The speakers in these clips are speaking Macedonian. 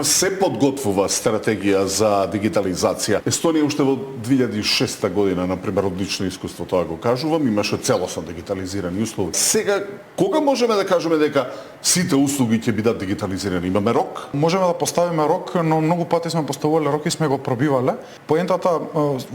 Се подготвува стратегија за дигитализација. Естонија уште во 2006 година, например, одлично искуство, тоа го кажувам, имаше целосно дигитализирани услуги. Сега, кога можеме да кажеме дека сите услуги ќе бидат дигитализирани? Имаме рок? Можеме да поставиме рок, но многу пати сме поставувале рок и сме го пробивале. Поентата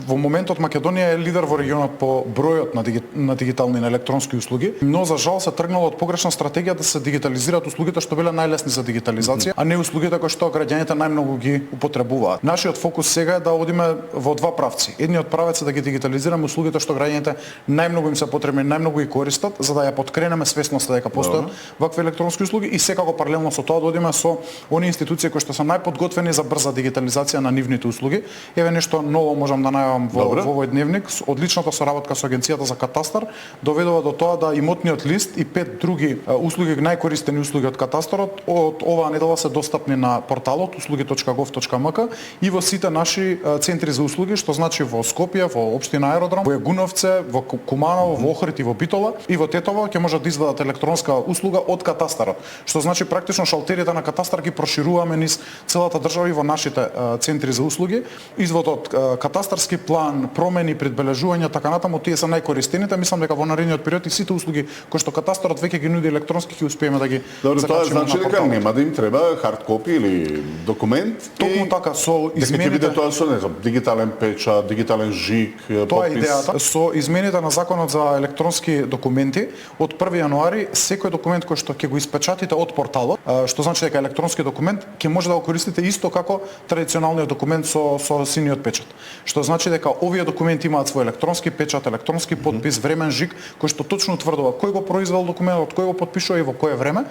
во моментот Македонија е лидер во регионот по бројот на дигитални и на електронски услуги, но за жал се тргнало од погрешна стратегија да се дигитализираат услугите што биле најлесни за дигитализација, а не услугите кои што граѓаните најмногу ги употребуваат. Нашиот фокус сега е да одиме во два правци. Едниот правец е да ги дигитализираме услугите што граѓаните најмногу им се потребни, најмногу ги користат, за да ја поткренеме свесноста дека постојат вакви електронски услуги и секако паралелно со тоа да одиме со оние институции кои што се најподготвени за брза дигитализација на нивните услуги. Еве нешто ново можам да најавам во овој дневник. Одличната соработка со Агенцијата за катастар доведува до тоа да имотниот лист и 5 други услуги, најкористени услуги од катастарот од оваа недела се достапни на порталот услуги.gov.mk и во сите наши центри за услуги, што значи во Скопје, во општина Аеродром, во Јагуновце, во Куманово, во Охрид и во Битола и во Тетово ќе можат да извадат електронска услуга од катастарот. Што значи практично шалтерите на катастар ги прошируваме низ целата држава и во нашите центри за услуги. Изводот катастарски план, промени, предбележувања, така натаму, тие се најкористените. Мислам дека во наредниот период и сите услуги кои што катастарот веќе ги нуди електронски ќе успееме да ги закачиме. Тоа значи дека нема да им треба хард копи или документ. Токму така, со измените... Дека ќе биде тоа со, не знам, дигитален печат, дигитален жиг, подпис. Тоа е идејата. Со измените на Законот за електронски документи, од 1 јануари, секој документ кој што ќе го испечатите од порталот, што значи дека електронски документ, ќе може да го користите исто како традиционалниот документ со синиот печат. Што значи дека овие документи имаат свој електронски печат, електронски подпис, времен жиг, кој што точно утврдува кој го произвел документот, кој го потпишува и во кое време.